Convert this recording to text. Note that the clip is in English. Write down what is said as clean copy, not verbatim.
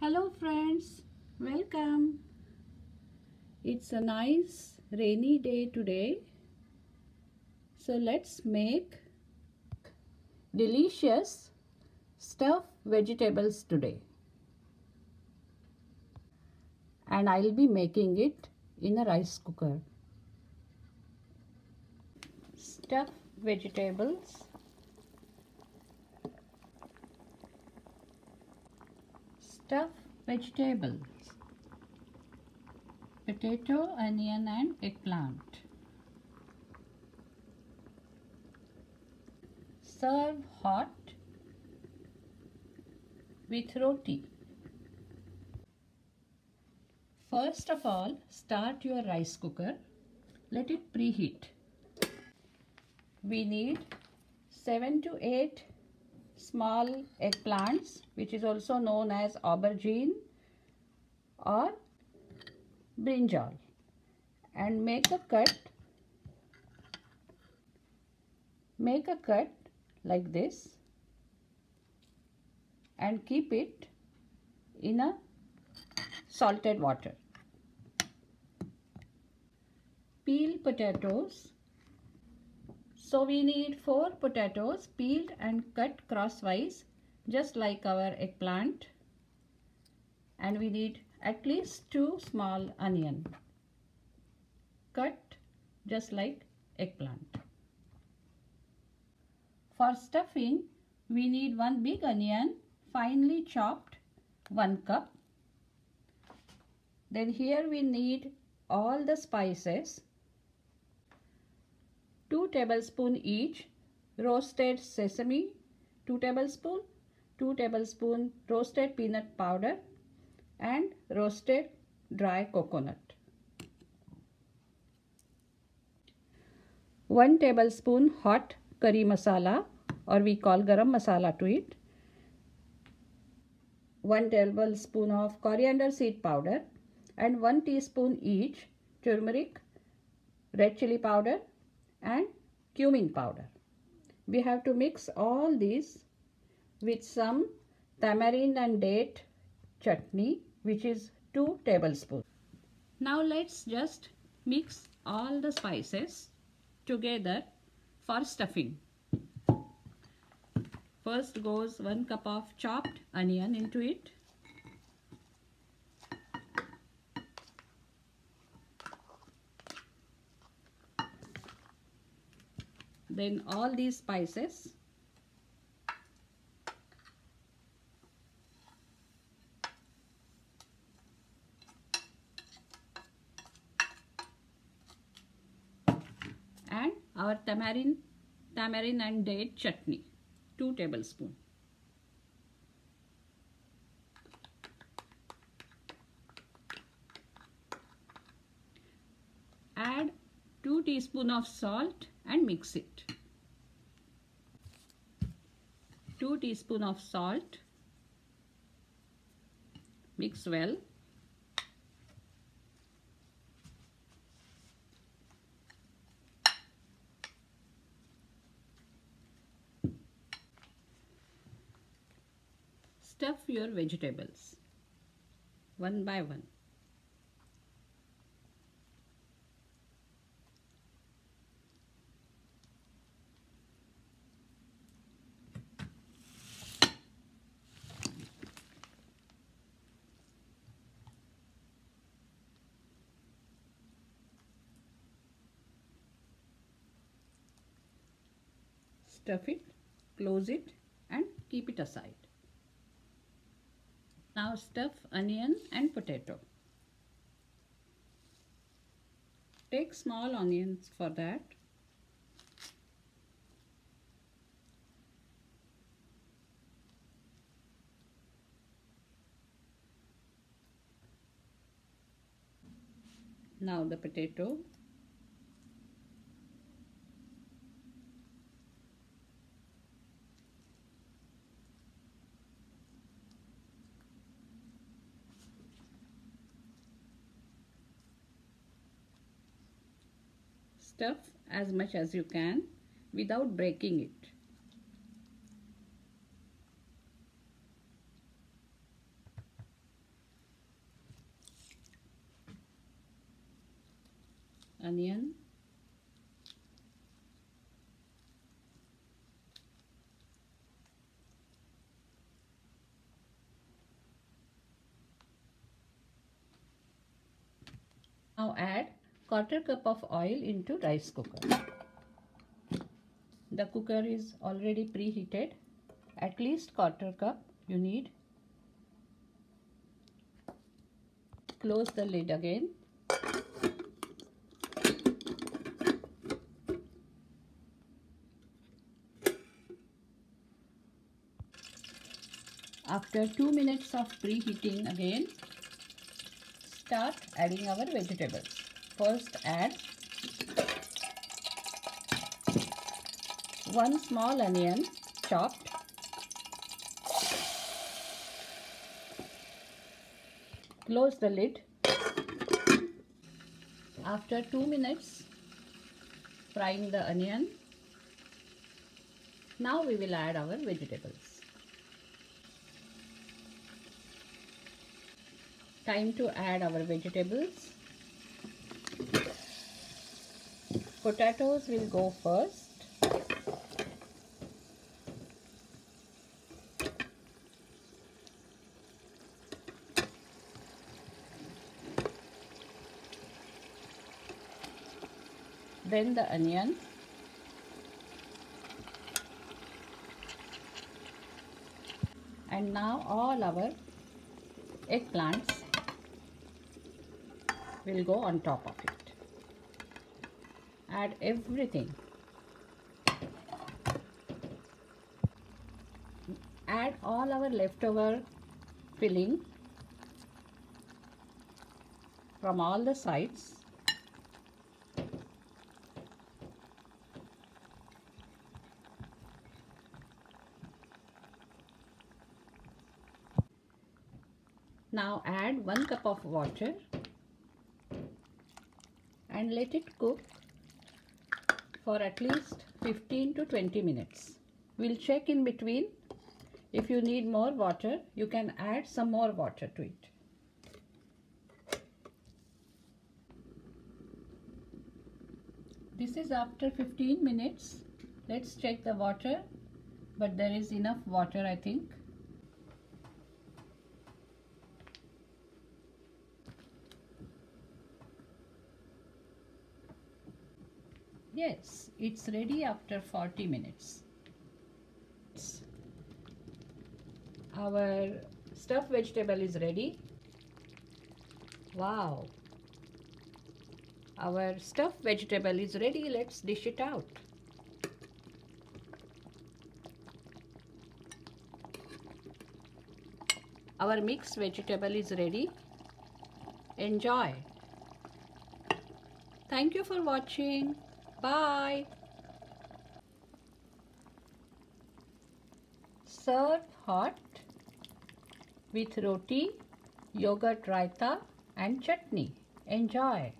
Hello friends, welcome. It's a nice rainy day today. So let's make delicious stuffed vegetables today. And I'll be making it in a rice cooker. Stuffed vegetables. Stuffed vegetables. Potato, onion and eggplant. Serve hot with roti. First of all, start your rice cooker. Let it preheat. We need 7 to 8 small eggplants, which is also known as aubergine or brinjal, and make a cut like this and keep it in a salted water. Peel potatoes. So we need 4 potatoes peeled and cut crosswise, just like our eggplant, and we need at least 2 small onion cut just like eggplant. For stuffing, we need 1 big onion finely chopped, 1 cup. Then here we need all the spices, 2 tablespoons each roasted sesame, 2 tablespoons, 2 tablespoons roasted peanut powder and roasted dry coconut. 1 tablespoon hot curry masala, or we call garam masala to it. 1 tablespoon of coriander seed powder and 1 teaspoon each turmeric, red chili powder and cumin powder. We have to mix all these with some tamarind and date chutney, which is 2 tablespoons. Now let's just mix all the spices together for stuffing. First goes 1 cup of chopped onion into it. Then all these spices. And our tamarind and date chutney, 2 tablespoons. Add 2 teaspoons of salt and mix it. 2 teaspoons of salt. Mix well. Stuff your vegetables one by one. Stuff it, close it and keep it aside. Now stuff onion and potato. Take small onions for that. Now the potato. Stuff as much as you can without breaking it. onion, now add quarter cup of oil into rice cooker. The cooker is already preheated. At least quarter cup you need. Close the lid again. After 2 minutes of preheating again, start adding our vegetables. First add 1 small onion chopped, close the lid. After 2 minutes frying the onion, now we will add our vegetables. Time to add our vegetables. Potatoes will go first. Then the onion. And now all our eggplants will go on top of it. Add everything. Add all our leftover filling from all the sides. Now add 1 cup of water and let it cook for at least 15 to 20 minutes. We'll check in between. If you need more water, you can add some more water to it. This is after 15 minutes. Let's check the water, but there is enough water, I think. Yes, it's ready after 40 minutes. Our stuffed vegetable is ready. Wow! Our stuffed vegetable is ready. Let's dish it out. Our mixed vegetable is ready. Enjoy. Thank you for watching. Bye. Serve hot with roti, yogurt raita and chutney. Enjoy.